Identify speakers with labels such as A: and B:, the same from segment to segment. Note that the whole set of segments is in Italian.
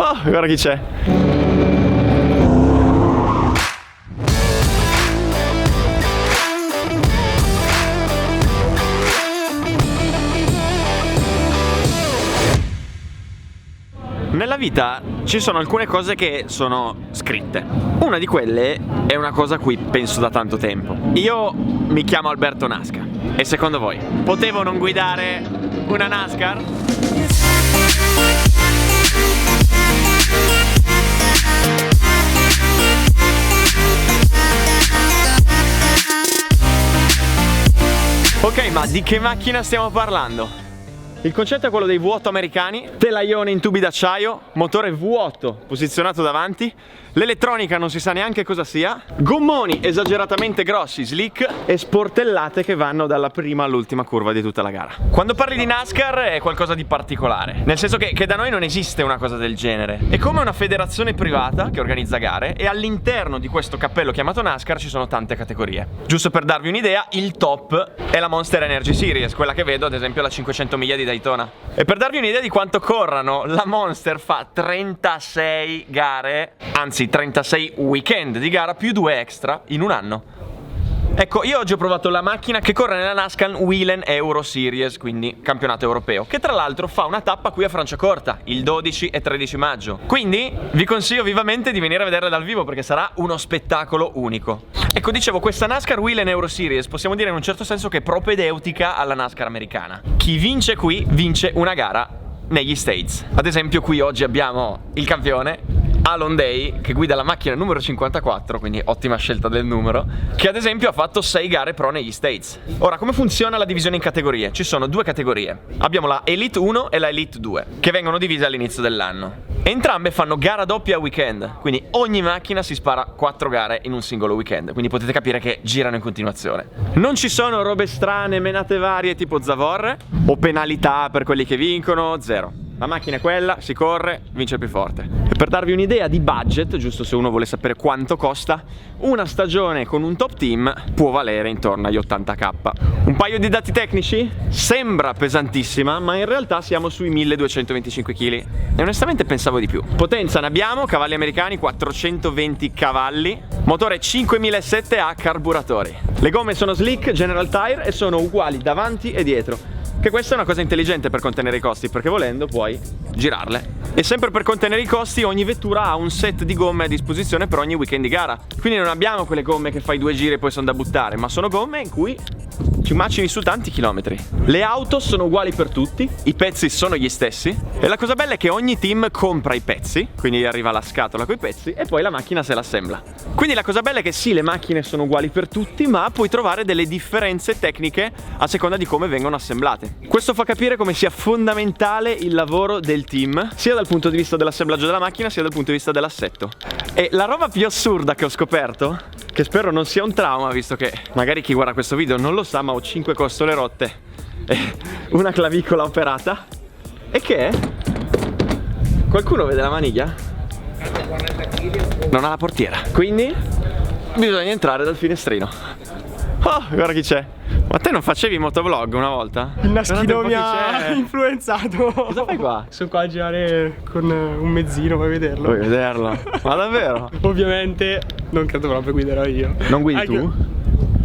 A: Oh, guarda chi c'è. Nella vita ci sono alcune cose che sono scritte. Una di quelle è una cosa a cui penso da tanto tempo. Io mi chiamo Alberto Nasca. E secondo voi, potevo non guidare una NASCAR? Ok, ma di che macchina stiamo parlando? Il concetto è quello dei V8 americani, telaione in tubi d'acciaio, motore V8 posizionato davanti, l'elettronica non si sa neanche cosa sia, gommoni esageratamente grossi, slick e sportellate che vanno dalla prima all'ultima curva di tutta la gara. Quando parli di NASCAR è qualcosa di particolare, nel senso che da noi non esiste una cosa del genere. È come una federazione privata che organizza gare e all'interno di questo cappello chiamato NASCAR ci sono tante categorie. Giusto per darvi un'idea, il top è la Monster Energy Series, quella che vedo ad esempio alla 500 miglia di Daytona. E per darvi un'idea di quanto corrano, la Monster fa 36 gare, anzi 36 weekend di gara più 2 extra in un anno. Ecco, io oggi ho provato la macchina che corre nella NASCAR Whelen Euro Series, quindi campionato europeo, che tra l'altro fa una tappa qui a Franciacorta il 12 e 13 maggio. Quindi vi consiglio vivamente di venire a vederla dal vivo perché sarà uno spettacolo unico. Ecco, dicevo, questa NASCAR Whelen Euro Series possiamo dire in un certo senso che è propedeutica alla NASCAR americana. Chi vince qui vince una gara negli States. Ad esempio qui oggi abbiamo il campione Alon Day, che guida la macchina numero 54, quindi ottima scelta del numero, che ad esempio ha fatto 6 gare pro negli States. Ora, come funziona la divisione in categorie? Ci sono 2 categorie. Abbiamo la Elite 1 e la Elite 2, che vengono divise all'inizio dell'anno. Entrambe fanno gara doppia a weekend, quindi ogni macchina si spara 4 gare in un singolo weekend, quindi potete capire che girano in continuazione. Non ci sono robe strane, menate varie tipo zavorre o penalità per quelli che vincono, zero. La macchina è quella, si corre, vince il più forte. E per darvi un'idea di budget, giusto se uno vuole sapere quanto costa, una stagione con un top team può valere intorno agli 80.000. Un paio di dati tecnici? Sembra pesantissima, ma in realtà siamo sui 1225 kg. E onestamente pensavo di più. Potenza ne abbiamo, cavalli americani 420 cavalli, motore 5007 a carburatori. Le gomme sono slick, General Tire e sono uguali davanti e dietro. Che questa è una cosa intelligente per contenere i costi, perché volendo puoi girarle. E sempre per contenere i costi ogni vettura ha un set di gomme a disposizione per ogni weekend di gara. Quindi non abbiamo quelle gomme che fai 2 giri e poi sono da buttare, ma sono gomme in cui ci macini su tanti chilometri. Le auto sono uguali per tutti, i pezzi sono gli stessi e la cosa bella è che ogni team compra i pezzi, quindi arriva la scatola coi pezzi e poi la macchina se l'assembla. Quindi la cosa bella è che sì, le macchine sono uguali per tutti, ma puoi trovare delle differenze tecniche a seconda di come vengono assemblate. Questo fa capire come sia fondamentale il lavoro del team, sia dal punto di vista dell'assemblaggio della macchina, sia dal punto di vista dell'assetto. E la roba più assurda che ho scoperto, che spero non sia un trauma, visto che magari chi guarda questo video non lo sa, ma ho 5 costole rotte e una clavicola operata, è che qualcuno vede la maniglia? Non ha la portiera, quindi bisogna entrare dal finestrino. Oh, guarda chi c'è. Ma te non facevi motovlog una volta?
B: Il Naschino mi ha influenzato.
A: Cosa fai qua?
B: Sono qua a girare con un mezzino, vuoi vederlo?
A: Vuoi vederlo? Ma davvero?
B: Ovviamente non credo proprio guiderò io.
A: Non guidi tu?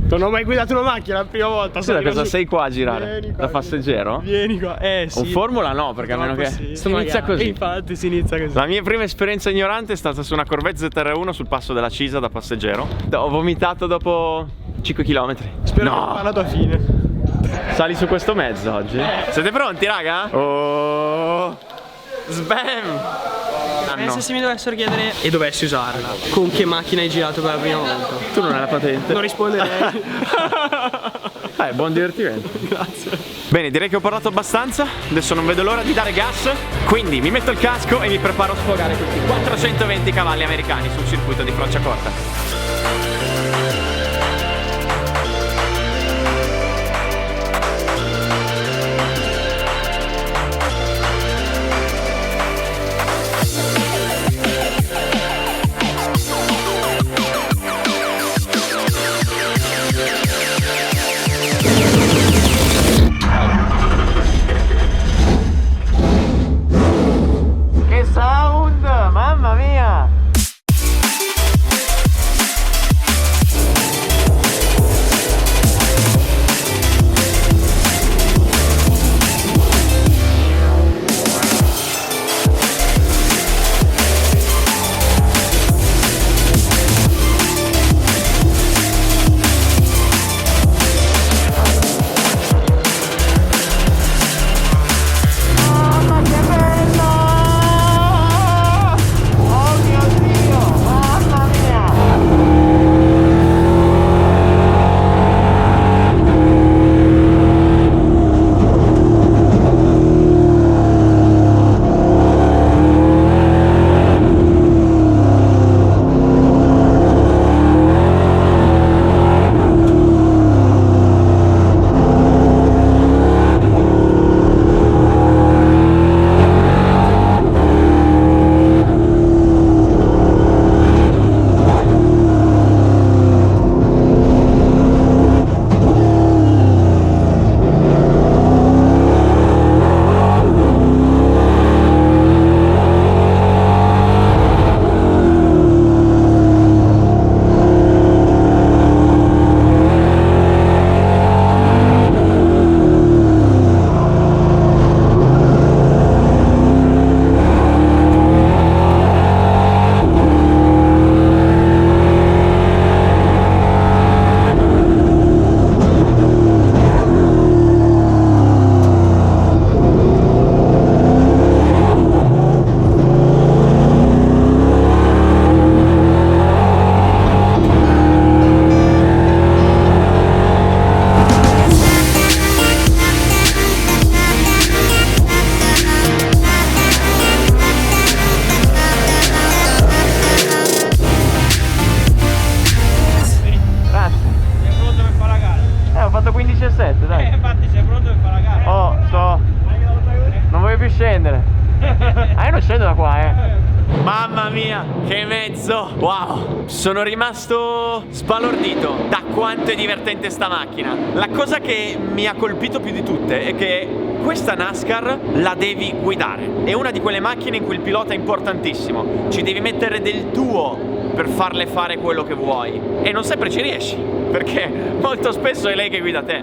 B: Non ho mai guidato una macchina, la prima volta.
A: Sì, cosa sei qua a girare?
B: Vieni qua,
A: da passeggero?
B: Vieni qua, sì.
A: Un Formula no, perché a meno che si inizia così.
B: Infatti si inizia così.
A: La mia prima esperienza ignorante è stata su una Corvette ZR1 sul passo della Cisa da passeggero. Ho vomitato dopo 5 km.
B: Spero che fa la tua fine.
A: Sali su questo mezzo oggi? Siete pronti, raga? Oh! Sbam!
B: Se mi dovessero chiedere e dovessi usarla, con che macchina hai girato per la prima volta?
A: Tu non hai la patente?
B: Non risponderei.
A: Buon divertimento.
B: Grazie.
A: Bene, direi che ho parlato abbastanza. Adesso non vedo l'ora di dare gas. Quindi mi metto il casco e mi preparo a sfogare questi 420 cavalli americani sul circuito di Franciacorta. Che sound! scendo da qua, Mamma mia, che mezzo! Wow! Sono rimasto sbalordito da quanto è divertente sta macchina. La cosa che mi ha colpito più di tutte è che questa NASCAR la devi guidare. È una di quelle macchine in cui il pilota è importantissimo. Ci devi mettere del tuo per farle fare quello che vuoi. E non sempre ci riesci, perché molto spesso è lei che guida te.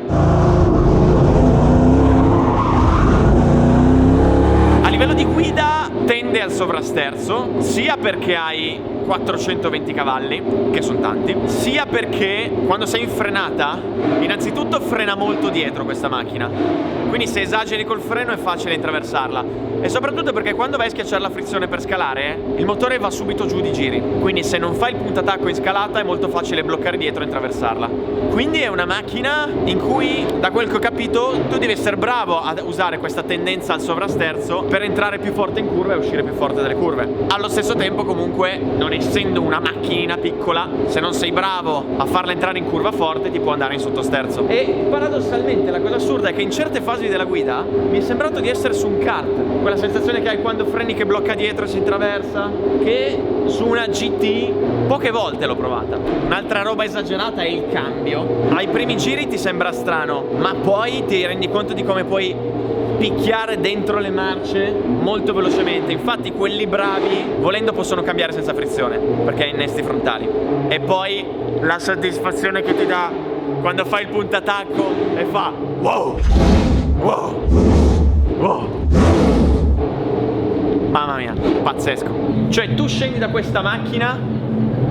A: A livello di guida tende al sovrasterzo, sia perché hai 420 cavalli, che sono tanti, sia perché quando sei in frenata, innanzitutto frena molto dietro questa macchina, quindi se esageri col freno è facile attraversarla, e soprattutto perché quando vai a schiacciare la frizione per scalare, il motore va subito giù di giri, quindi se non fai il puntatacco in scalata è molto facile bloccare dietro e attraversarla. Quindi è una macchina in cui, da quel che ho capito, tu devi essere bravo ad usare questa tendenza al sovrasterzo per entrare più forte in curva e uscire più forte dalle curve. Allo stesso tempo, comunque, non essendo una macchinina piccola, se non sei bravo a farla entrare in curva forte ti può andare in sottosterzo. E paradossalmente la cosa assurda è che in certe fasi della guida mi è sembrato di essere su un kart, quella sensazione che hai quando freni che blocca dietro e si intraversa, che su una GT poche volte l'ho provata. Un'altra roba esagerata è il cambio. Ai primi giri ti sembra strano, ma poi ti rendi conto di come puoi picchiare dentro le marce molto velocemente. Infatti quelli bravi, volendo, possono cambiare senza frizione, perché hai innesti frontali. E poi la soddisfazione che ti dà quando fai il puntatacco e fa wow, wow, wow. Mamma mia, pazzesco. Cioè tu scendi da questa macchina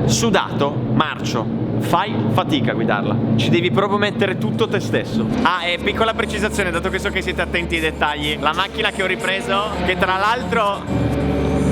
A: sudato, marcio, fai fatica a guidarla, ci devi proprio mettere tutto te stesso. Ah, e piccola precisazione, dato che so che siete attenti ai dettagli, la macchina che ho ripreso, che tra l'altro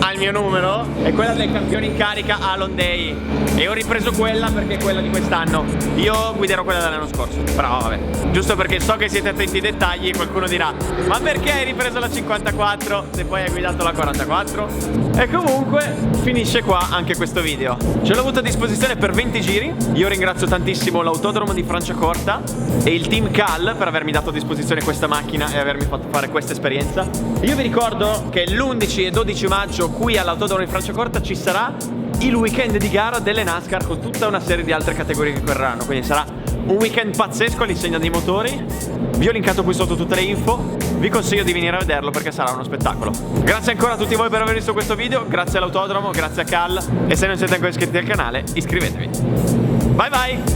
A: ha il mio numero, è quella del campione in carica Alon Day, e ho ripreso quella perché è quella di quest'anno. Io guiderò quella dell'anno scorso, però vabbè, giusto perché so che siete attenti ai dettagli e qualcuno dirà: ma perché hai ripreso la 54 se poi hai guidato la 44? E comunque finisce qua anche questo video. Ce l'ho avuto a disposizione per 20 giri. Io ringrazio tantissimo l'Autodromo di Franciacorta e il team Cal per avermi dato a disposizione questa macchina e avermi fatto fare questa esperienza. Io vi ricordo che l'11 e 12 maggio qui all'Autodromo di Franciacorta ci sarà il weekend di gara delle NASCAR con tutta una serie di altre categorie che correranno, quindi sarà un weekend pazzesco all'insegna dei motori. Vi ho linkato qui sotto tutte le info, vi consiglio di venire a vederlo perché sarà uno spettacolo. Grazie ancora a tutti voi per aver visto questo video, grazie all'Autodromo, grazie a Cal, e se non siete ancora iscritti al canale iscrivetevi. Bye bye!